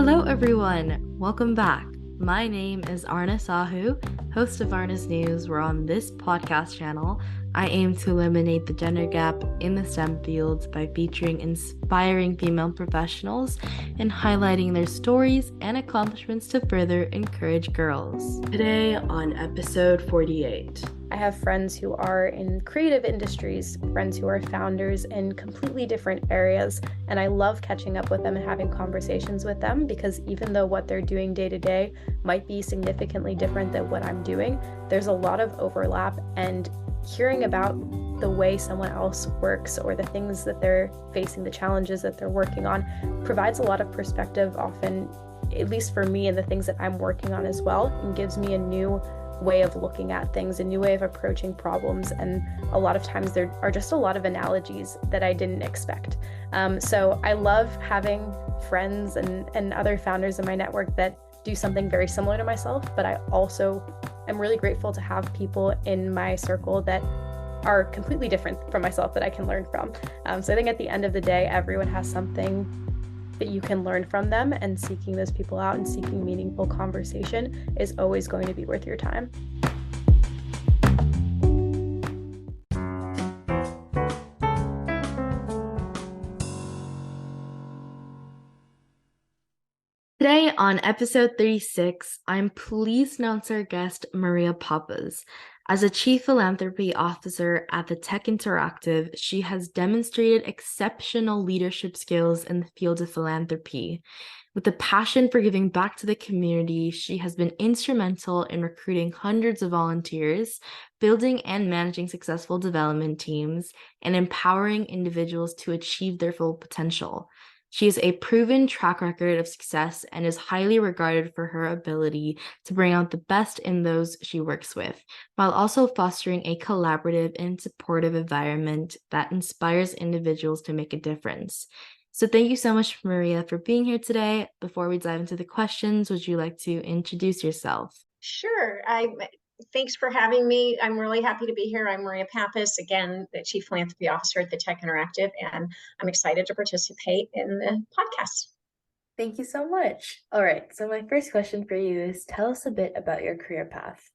Hello, everyone. Welcome back. My name is Aarna Sahu, host of Aarna's News, where on this podcast channel, I aim to eliminate the gender gap in the STEM fields by featuring inspiring female professionals and highlighting their stories and accomplishments to further encourage girls. Today on episode 48. I have friends who are in creative industries, friends who are founders in completely different areas, and I love catching up with them and having conversations with them because even though what they're doing day to day might be significantly different than what I'm doing, there's a lot of overlap, and hearing about the way someone else works or the things that they're facing, the challenges that they're working on, provides a lot of perspective often, at least for me and the things that I'm working on as well, and gives me a new way of looking at things, a new way of approaching problems, and a lot of times there are just a lot of analogies that I didn't expect. So I love having friends and other founders in my network that do something very similar to myself, but I also am really grateful to have people in my circle that are completely different from myself that I can learn from. So I think at the end of the day, everyone has something that you can learn from them, and seeking those people out and seeking meaningful conversation is always going to be worth your time. Today on episode 36, I'm pleased to announce our guest, Maria Pappas. As a Chief Philanthropy Officer at the Tech Interactive, she has demonstrated exceptional leadership skills in the field of philanthropy. With a passion for giving back to the community, she has been instrumental in recruiting hundreds of volunteers, building and managing successful development teams, and empowering individuals to achieve their full potential. She has a proven track record of success and is highly regarded for her ability to bring out the best in those she works with, while also fostering a collaborative and supportive environment that inspires individuals to make a difference. So thank you so much, Maria, for being here today. Before we dive into the questions, would you like to introduce yourself? Sure. Thanks for having me. I'm really happy to be here. I'm Maria Pappas, again, the Chief Philanthropy Officer at the Tech Interactive, and I'm excited to participate in the podcast. Thank you so much. All right, so my first question for you is, tell us a bit about your career path.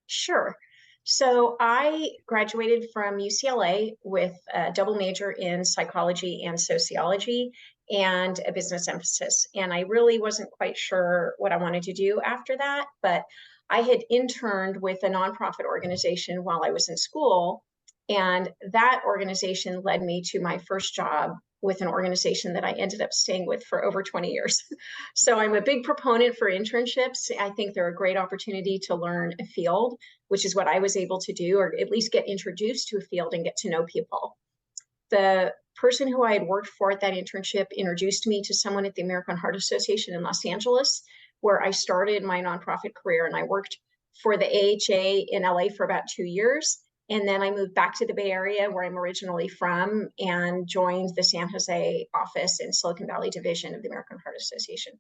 Sure. So I graduated from UCLA with a double major in psychology and sociology and a business emphasis. And I really wasn't quite sure what I wanted to do after that, but I had interned with a nonprofit organization while I was in school. And that organization led me to my first job with an organization that I ended up staying with for over 20 years. So I'm a big proponent for internships. I think they're a great opportunity to learn a field, which is what I was able to do, or at least get introduced to a field and get to know people. The person who I had worked for at that internship introduced me to someone at the American Heart Association in Los Angeles, where I started my nonprofit career. And I worked for the AHA in LA for about 2 years. And then I moved back to the Bay Area, where I'm originally from, and joined the San Jose office and Silicon Valley division of the American Heart Association.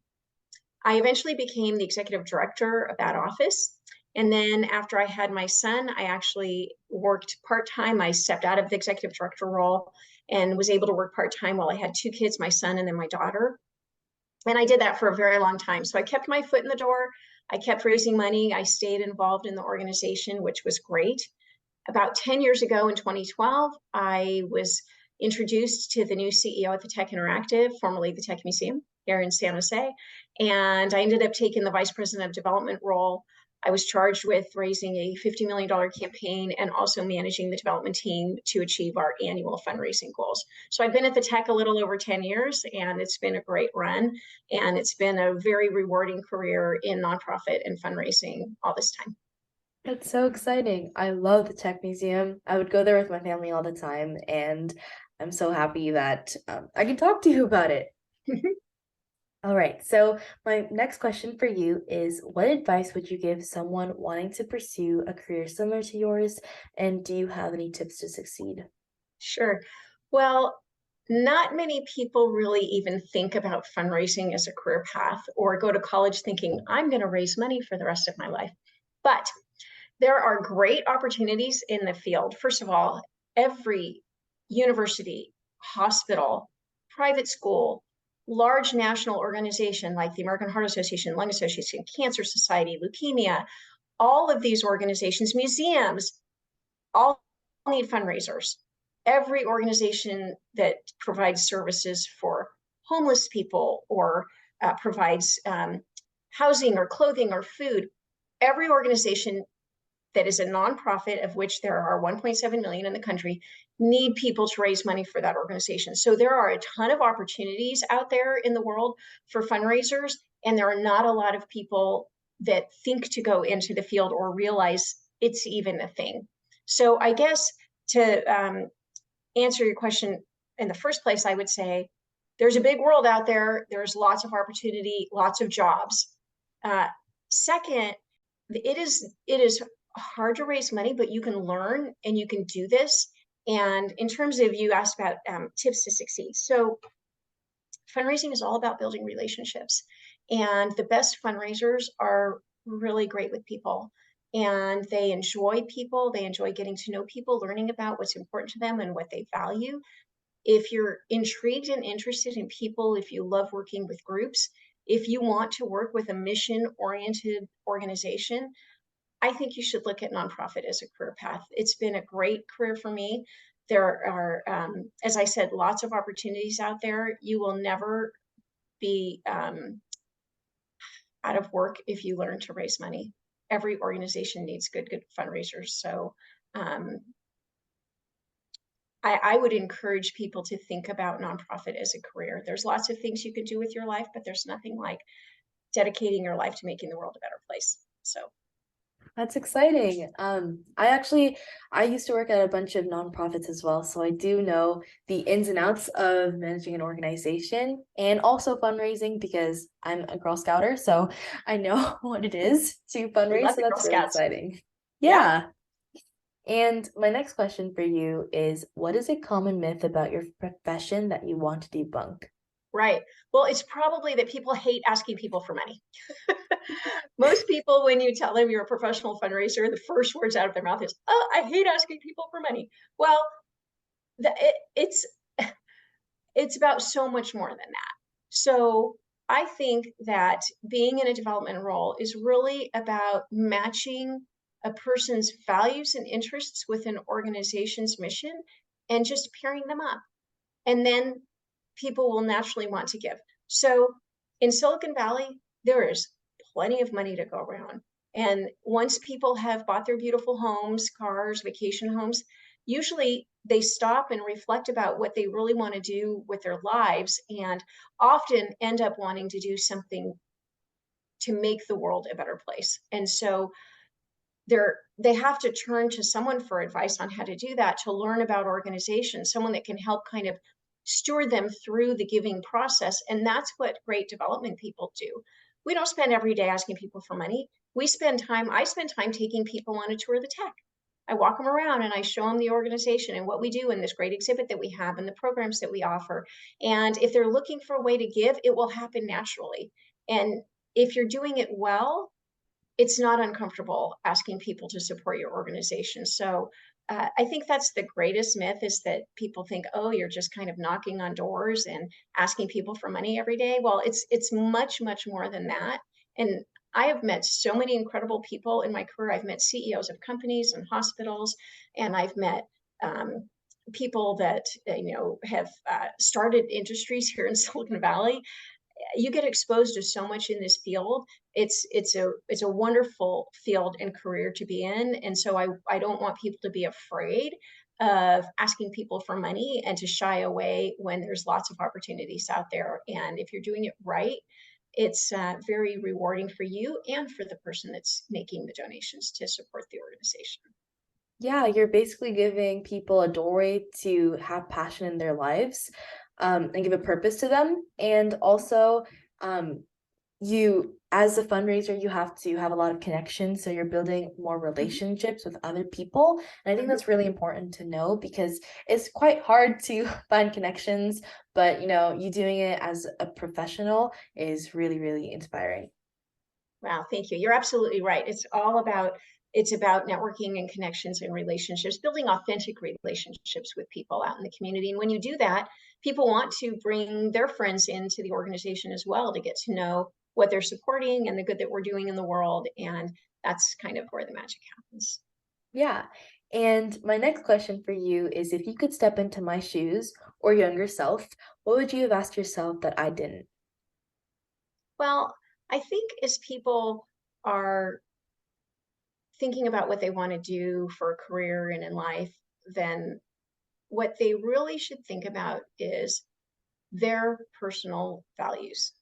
I eventually became the executive director of that office. And then after I had my son, I actually worked part-time. I stepped out of the executive director role and was able to work part-time while I had 2 kids, my son and then my daughter. And I did that for a very long time. So I kept my foot in the door. I kept raising money. I stayed involved in the organization, which was great. About 10 years ago in 2012, I was introduced to the new CEO at the Tech Interactive, formerly the Tech Museum here in San Jose. And I ended up taking the vice president of development role. I was charged with raising a $50 million campaign and also managing the development team to achieve our annual fundraising goals. So I've been at the Tech a little over 10 years, and it's been a great run. And it's been a very rewarding career in nonprofit and fundraising all this time. That's so exciting. I love the Tech Museum. I would go there with my family all the time, and I'm so happy that I can talk to you about it. All right, so my next question for you is, what advice would you give someone wanting to pursue a career similar to yours, and do you have any tips to succeed? Sure. Well, not many people really even think about fundraising as a career path or go to college thinking, I'm going to raise money for the rest of my life. But there are great opportunities in the field. First of all, every university, hospital, private school, large national organization like the American Heart Association, Lung Association, Cancer Society, Leukemia, all of these organizations, museums, all need fundraisers. Every organization that provides services for homeless people or provides housing or clothing or food, every organization that is a nonprofit, of which there are 1.7 million in the country, need people to raise money for that organization. So there are a ton of opportunities out there in the world for fundraisers, and there are not a lot of people that think to go into the field or realize it's even a thing. So I guess to answer your question in the first place, I would say there's a big world out there. There's lots of opportunity, lots of jobs. Second, it is hard to raise money, but you can learn and you can do this. And in terms of, you asked about tips to succeed. So fundraising is all about building relationships. And the best fundraisers are really great with people. And they enjoy people. They enjoy getting to know people, learning about what's important to them and what they value. If you're intrigued and interested in people, if you love working with groups, if you want to work with a mission-oriented organization, I think you should look at nonprofit as a career path. It's been a great career for me. There are, as I said, lots of opportunities out there. You will never be out of work if you learn to raise money. Every organization needs good fundraisers. So I would encourage people to think about nonprofit as a career. There's lots of things you can do with your life, but there's nothing like dedicating your life to making the world a better place. So That's exciting. I used to work at a bunch of nonprofits as well, so I do know the ins and outs of managing an organization and also fundraising because I'm a Girl Scouter, so I know what it is to fundraise, so that's really exciting. Yeah. And my next question for you is, what is a common myth about your profession that you want to debunk? Right. Well, it's probably that people hate asking people for money. Most people, when you tell them you're a professional fundraiser, the first words out of their mouth is, "Oh, I hate asking people for money." Well, it's about so much more than that. So I think that being in a development role is really about matching a person's values and interests with an organization's mission and just pairing them up. And then people will naturally want to give. So in Silicon Valley, there is plenty of money to go around. And once people have bought their beautiful homes, cars, vacation homes, usually they stop and reflect about what they really want to do with their lives, and often end up wanting to do something to make the world a better place. And so they have to turn to someone for advice on how to do that, to learn about organizations, someone that can help kind of steward them through the giving process. And that's what great development people do. We don't spend every day asking people for money. I spend time taking people on a tour of the tech. I walk them around and I show them the organization and what we do in this great exhibit that we have and the programs that we offer. And if they're looking for a way to give, it will happen naturally. And if you're doing it well, it's not uncomfortable asking people to support your organization. So I think that's the greatest myth, is that people think, oh, you're just kind of knocking on doors and asking people for money every day. Well, it's much, much more than that. And I have met so many incredible people in my career. I've met CEOs of companies and hospitals, and I've met people that have started industries here in Silicon Valley. You get exposed to so much in this field. It's a wonderful field and career to be in. And so I don't want people to be afraid of asking people for money and to shy away when there's lots of opportunities out there. And if you're doing it right, it's very rewarding for you and for the person that's making the donations to support the organization. Yeah, you're basically giving people a doorway to have passion in their lives, and give a purpose to them. And also, you, as a fundraiser, you have to have a lot of connections. So you're building more relationships with other people. And I think that's really important to know, because it's quite hard to find connections, but you doing it as a professional is really, really inspiring. Wow, thank you. You're absolutely right. It's about networking and connections and relationships, building authentic relationships with people out in the community. And when you do that, people want to bring their friends into the organization as well to get to know what they're supporting and the good that we're doing in the world. And that's kind of where the magic happens. Yeah. And my next question for you is, if you could step into my shoes or younger self, what would you have asked yourself that I didn't? Well, I think as people are thinking about what they want to do for a career and in life, then what they really should think about is their personal values.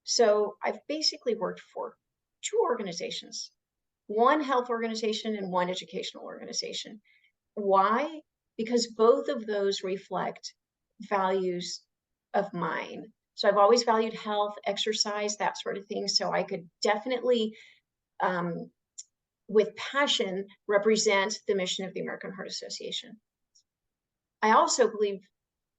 So I've basically worked for two organizations, one health organization and one educational organization. Why? Because both of those reflect values of mine. So I've always valued health, exercise, that sort of thing. So I could definitely, with passion, represent the mission of the American Heart Association. I also believe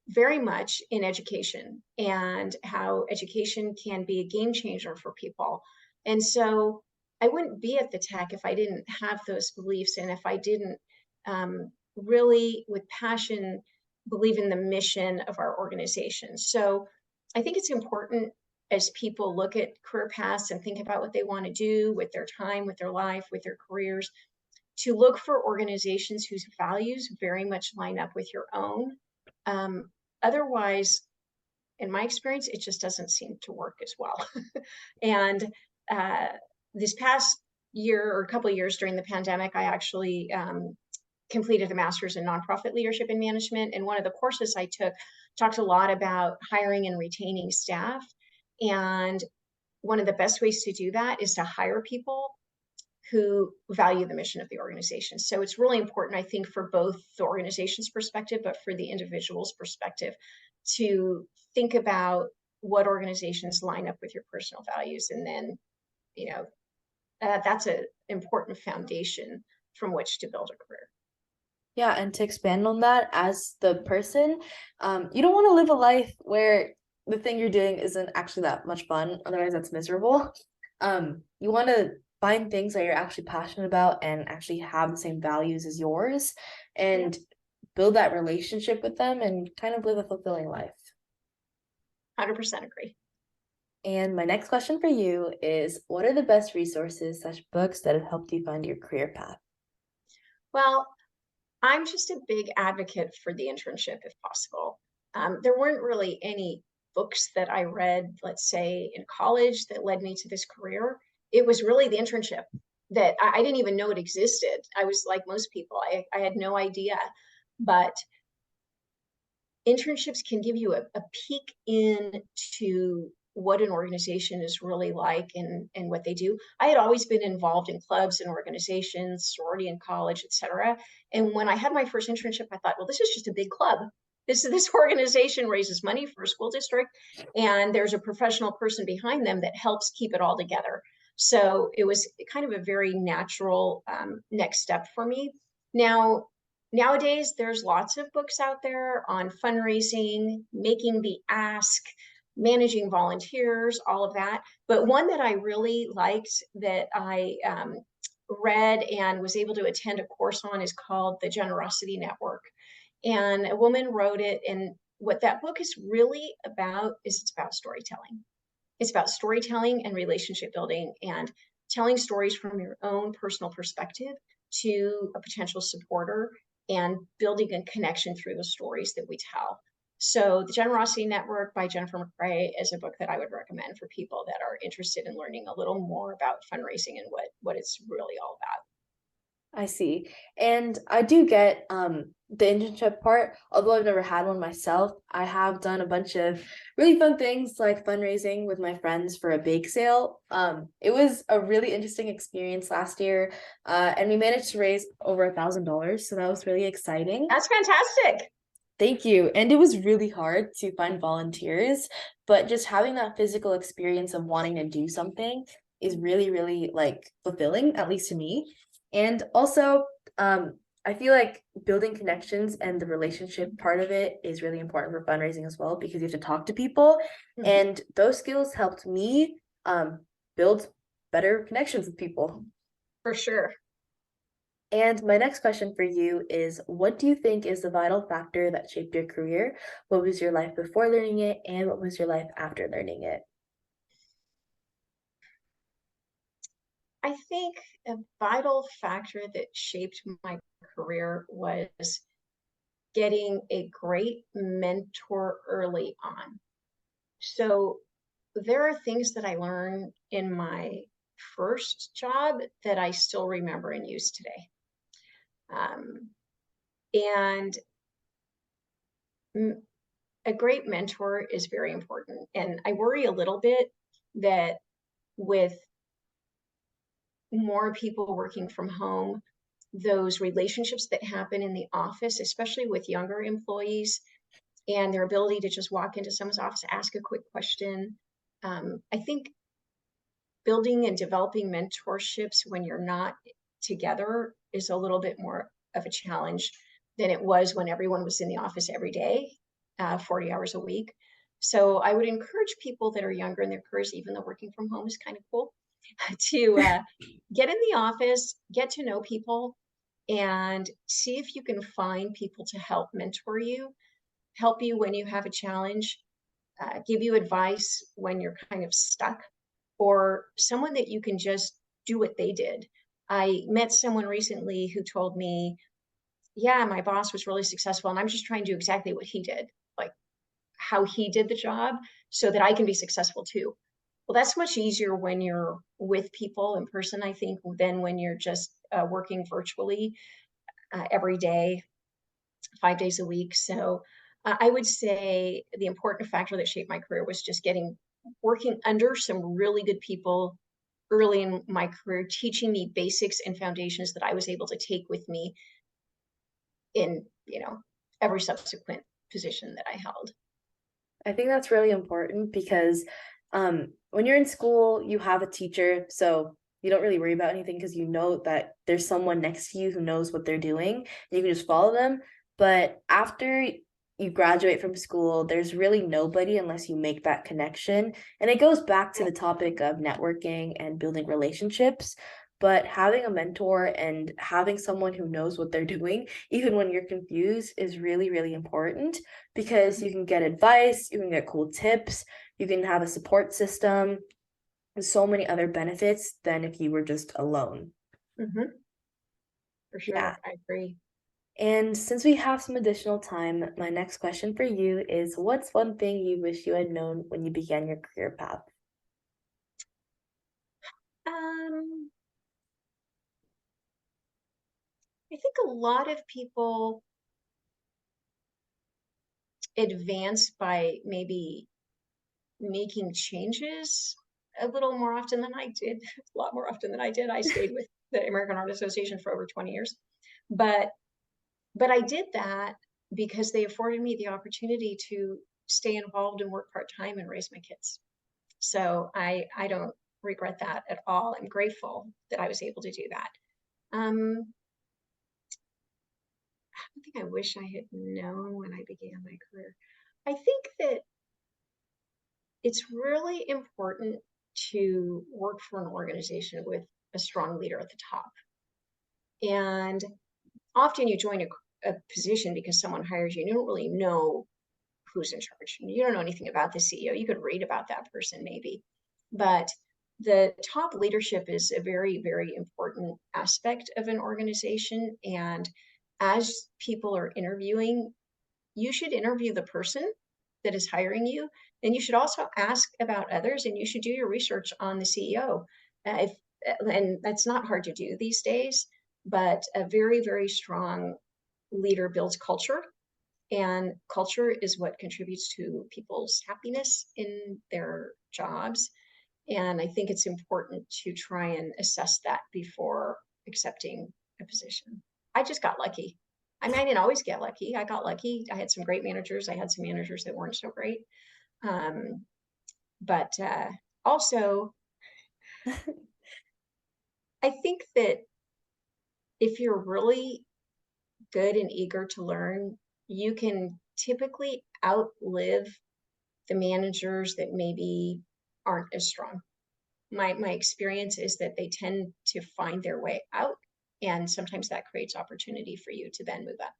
very much in education and how education can be a game changer for people. And so I wouldn't be at the tech if I didn't have those beliefs and if I didn't really, with passion, believe in the mission of our organization. So I think it's important as people look at career paths and think about what they want to do with their time, with their life, with their careers, to look for organizations whose values very much line up with your own. Otherwise, in my experience, it just doesn't seem to work as well. And this past year or a couple of years during the pandemic, I actually completed a master's in nonprofit leadership and management. And one of the courses I took talked a lot about hiring and retaining staff. And one of the best ways to do that is to hire people who value the mission of the organization. So it's really important, I think, for both the organization's perspective, but for the individual's perspective, to think about what organizations line up with your personal values. And then, that's an important foundation from which to build a career. Yeah, and to expand on that, as the person, you don't want to live a life where the thing you're doing isn't actually that much fun. Otherwise, that's miserable. You want to find things that you're actually passionate about and actually have the same values as yours, and build that relationship with them and kind of live a fulfilling life. 100% agree. And my next question for you is, what are the best resources / books that have helped you find your career path? Well, I'm just a big advocate for the internship if possible. There weren't really any books that I read, let's say, in college that led me to this career. It was really the internship that I didn't even know it existed. I was like most people, I had no idea. But internships can give you a peek into what an organization is really like and what they do. I had always been involved in clubs and organizations, sorority in college, et cetera. And when I had my first internship, I thought, well, this is just a big club. This organization raises money for a school district, and there's a professional person behind them that helps keep it all together. So it was kind of a very natural next step for me. Nowadays, there's lots of books out there on fundraising, making the ask, managing volunteers, all of that. But one that I really liked that I read and was able to attend a course on is called The Generosity Network. And a woman wrote it. And what that book is really about is it's about storytelling. It's about storytelling and relationship building and telling stories from your own personal perspective to a potential supporter and building a connection through the stories that we tell. So The Generosity Network by Jennifer McRae is a book that I would recommend for people that are interested in learning a little more about fundraising and what it's really all about. I see. And I do get the internship part, although I've never had one myself. I have done a bunch of really fun things like fundraising with my friends for a bake sale. It was a really interesting experience last year, and we managed to raise over $1,000, so that was really exciting. That's fantastic. Thank you. And it was really hard to find volunteers, but just having that physical experience of wanting to do something is really, really like fulfilling, at least to me. And also, I feel like building connections and the relationship part of it is really important for fundraising as well, because you have to talk to people. Mm-hmm. And those skills helped me build better connections with people. For sure. And my next question for you is, what do you think is the vital factor that shaped your career? What was your life before learning it, and what was your life after learning it? I think a vital factor that shaped my career was getting a great mentor early on. So there are things that I learned in my first job that I still remember and use today. Um, and a great mentor is very important. And I worry a little bit that with more people working from home, those relationships that happen in the office, especially with younger employees, and their ability to just walk into someone's office, ask a quick question. I think building and developing mentorships when you're not together is a little bit more of a challenge than it was when everyone was in the office every day, 40 hours a week. So I would encourage people that are younger in their careers, even though working from home is kind of cool, to get in the office, get to know people, and see if you can find people to help mentor you, help you when you have a challenge, give you advice when you're kind of stuck, or someone that you can just do what they did. I met someone recently who told me, yeah, my boss was really successful and I'm just trying to do exactly what he did, like how he did the job so that I can be successful too. Well, that's much easier when you're with people in person, I think, than when you're just working virtually every day, 5 days a week. So I would say the important factor that shaped my career was just working under some really good people early in my career, teaching me basics and foundations that I was able to take with me in, every subsequent position that I held. I think that's really important because when you're in school, you have a teacher, so you don't really worry about anything because you know that there's someone next to you who knows what they're doing. And you can just follow them. But after you graduate from school, there's really nobody unless you make that connection. And it goes back to the topic of networking and building relationships. But having a mentor and having someone who knows what they're doing, even when you're confused, is really, really important because you can get advice, you can get cool tips, you can have a support system, and so many other benefits than if you were just alone. Mm-hmm. For Yeah. sure. I agree. And since we have some additional time, my next question for you is, what's one thing you wish you had known when you began your career path? Um, I think a lot of people advance by maybe making changes a little more often than I did, a lot more often than I did. I stayed with the American Heart Association for over 20 years. But I did that because they afforded me the opportunity to stay involved and work part-time and raise my kids. So I don't regret that at all. I'm grateful that I was able to do that. I don't think I wish I had known when I began my career. I think that it's really important to work for an organization with a strong leader at the top. And often you join a position because someone hires you and you don't really know who's in charge. You don't know anything about the CEO. You could read about that person maybe, but the top leadership is a very, very important aspect of an organization. And as people are interviewing, you should interview the person that is hiring you. And you should also ask about others and you should do your research on the CEO. And that's not hard to do these days, but a very, very strong leader builds culture, and culture is what contributes to people's happiness in their jobs. And I think it's important to try and assess that before accepting a position. I just got lucky. I mean, I didn't always get lucky. I got lucky. I had some great managers. I had some managers that weren't so great. Um, but also, I think that if you're really good and eager to learn, you can typically outlive the managers that maybe aren't as strong. My experience is that they tend to find their way out And sometimes that creates opportunity for you to then move up.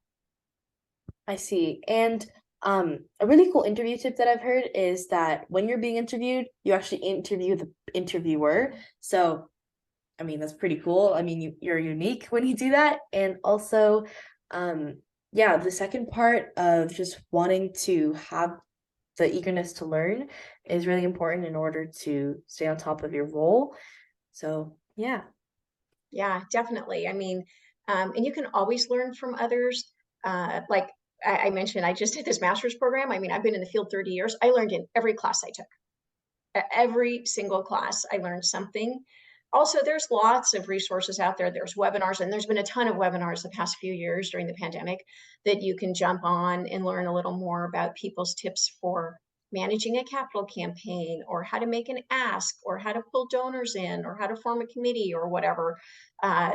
I see. And a really cool interview tip that I've heard is that when you're being interviewed, you actually interview the interviewer. So, I mean, that's pretty cool. I mean, you're unique when you do that. And also, yeah, the second part of just wanting to have the eagerness to learn is really important in order to stay on top of your role. So, yeah. Yeah, definitely. I mean, and you can always learn from others. Like I mentioned, I just did this master's program. I mean, I've been in the field 30 years. I learned in every class I took. Every single class, I learned something. Also, there's lots of resources out there. There's webinars, and there's been a ton of webinars the past few years during the pandemic that you can jump on and learn a little more about people's tips for managing a capital campaign, or how to make an ask, or how to pull donors in, or how to form a committee, or whatever.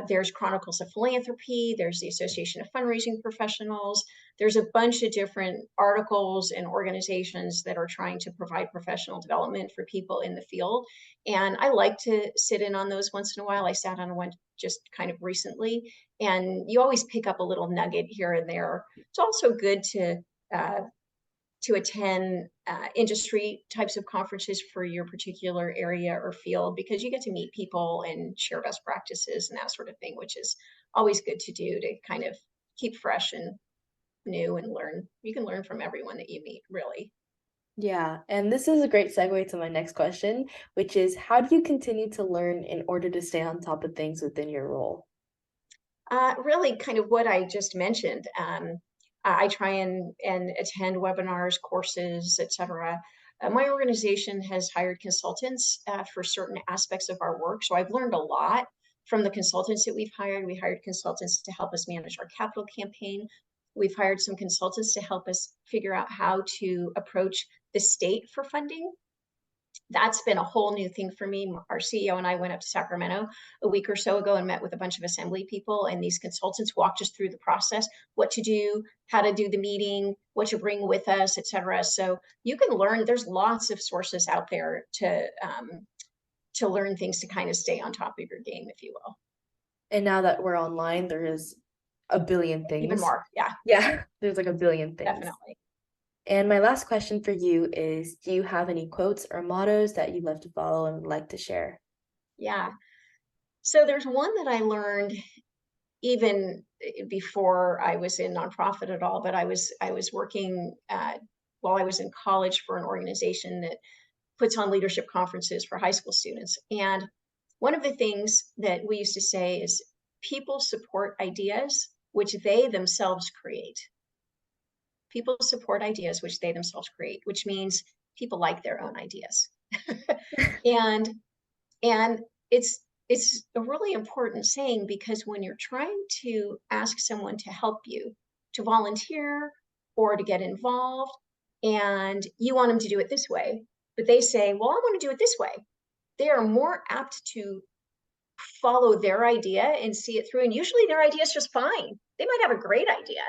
There's Chronicles of Philanthropy. There's the Association of Fundraising Professionals. There's a bunch of different articles and organizations that are trying to provide professional development for people in the field. And I like to sit in on those once in a while. I sat on one just kind of recently, and you always pick up a little nugget here and there. It's also good to attend industry types of conferences for your particular area or field, because you get to meet people and share best practices and that sort of thing, which is always good to do to kind of keep fresh and new and learn. You can learn from everyone that you meet, really. Yeah, and this is a great segue to my next question, which is how do you continue to learn in order to stay on top of things within your role? Really kind of what I just mentioned. I try and attend webinars, courses, etc. My organization has hired consultants for certain aspects of our work. So I've learned a lot from the consultants that we've hired. We hired consultants to help us manage our capital campaign. We've hired some consultants to help us figure out how to approach the state for funding. That's been a whole new thing for me. Our CEO and I went up to Sacramento a week or so ago and met with a bunch of assembly people, and these consultants walked us through the process, what to do, how to do the meeting, what to bring with us, etc. So you can learn. There's lots of sources out there to learn things to kind of stay on top of your game, if you will. And now that we're online, there is a billion things. Even more, yeah. Yeah, there's like a billion things. Definitely. And my last question for you is, do you have any quotes or mottos that you love to follow and would like to share? Yeah. So there's one that I learned even before I was in nonprofit at all, but I was working while I was in college for an organization that puts on leadership conferences for high school students. And one of the things that we used to say is people support ideas which they themselves create. People support ideas which they themselves create, which means people like their own ideas. and and it's a really important saying, because when you're trying to ask someone to help you, to volunteer or to get involved, and you want them to do it this way, but they say, well, I want to do it this way, they are more apt to follow their idea and see it through. And usually their idea is just fine. They might have a great idea.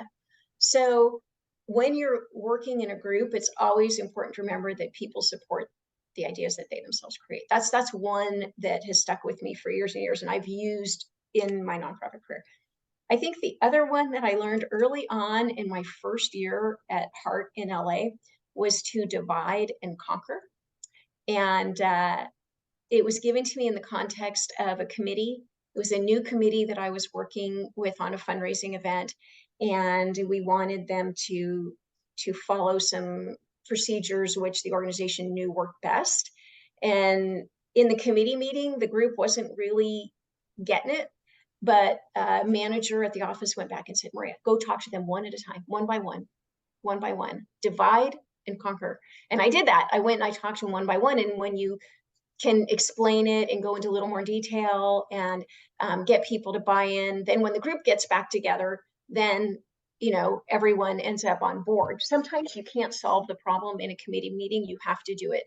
So when you're working in a group, it's always important to remember that people support the ideas that they themselves create. That's one that has stuck with me for years and years, and I've used in my nonprofit career. I think the other one that I learned early on in my first year at Hart in LA was to divide and conquer. And it was given to me in the context of a committee. It was a new committee that I was working with on a fundraising event, and we wanted them to follow some procedures which the organization knew worked best. And in the committee meeting, the group wasn't really getting it, but a manager at the office went back and said, Maria, go talk to them one at a time, one by one, divide and conquer. And I did that. I went and I talked to them one by one. And when you can explain it and go into a little more detail and get people to buy in, then when the group gets back together, then everyone ends up on board. Sometimes you can't solve the problem in a committee meeting. You have to do it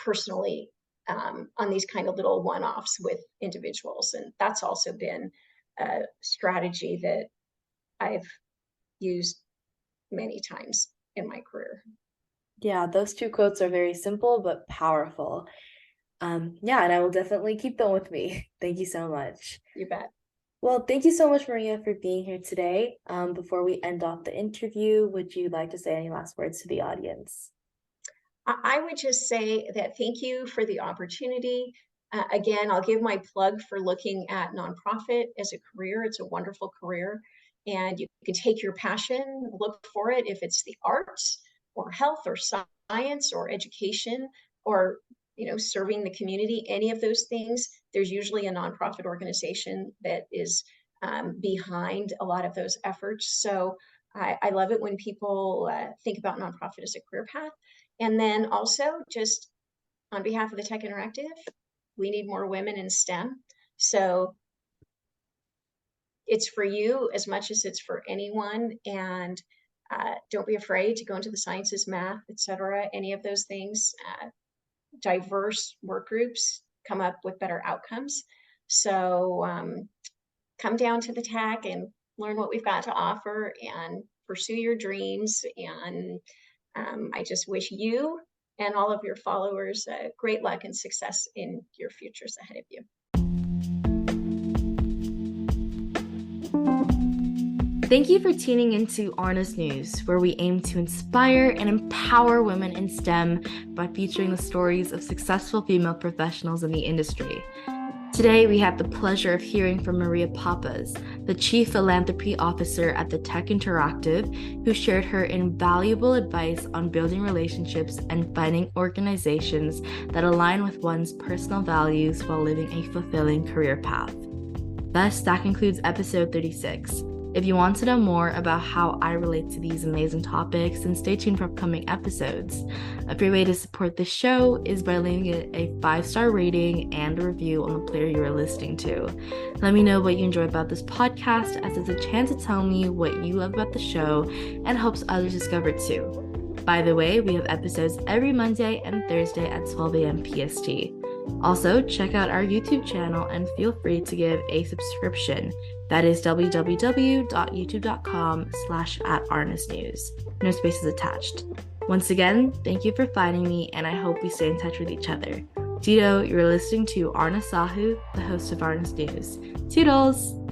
personally on these kind of little one-offs with individuals. And that's also been a strategy that I've used many times in my career. Yeah, those two quotes are very simple but powerful. Yeah, and I will definitely keep them with me. Thank you so much. You bet. Well, thank you so much, Maria, for being here today. Before we end off the interview, would you like to say any last words to the audience? I would just say that thank you for the opportunity. Again, I'll give my plug for looking at nonprofit as a career. It's a wonderful career, and you can take your passion, look for it, if it's the arts or health or science or education or serving the community, any of those things. There's usually a nonprofit organization that is behind a lot of those efforts. So I love it when people think about nonprofit as a career path. And then also, just on behalf of the Tech Interactive, we need more women in STEM. So it's for you as much as it's for anyone. And don't be afraid to go into the sciences, math, etc. Any of those things. Diverse work groups come up with better outcomes. So come down to the Tech and learn what we've got to offer and pursue your dreams. And I just wish you and all of your followers great luck and success in your futures ahead of you. Thank you for tuning into Aarna's News, where we aim to inspire and empower women in STEM by featuring the stories of successful female professionals in the industry. Today, we have the pleasure of hearing from Maria Pappas, the Chief Philanthropy Officer at the Tech Interactive, who shared her invaluable advice on building relationships and finding organizations that align with one's personal values while living a fulfilling career path. Thus, that concludes episode 36. If you want to know more about how I relate to these amazing topics, then stay tuned for upcoming episodes. A great way to support the show is by leaving it a 5-star rating and a review on the player you are listening to. Let me know what you enjoy about this podcast, as it's a chance to tell me what you love about the show and helps others discover it too. By the way, we have episodes every Monday and Thursday at 12 a.m. PST. Also, check out our YouTube channel and feel free to give a subscription. That is www.youtube.com/@AarnasNews. No spaces attached. Once again, thank you for finding me, and I hope we stay in touch with each other. Tito, you're listening to Aarna Sahu, the host of Aarna's News. Toodles!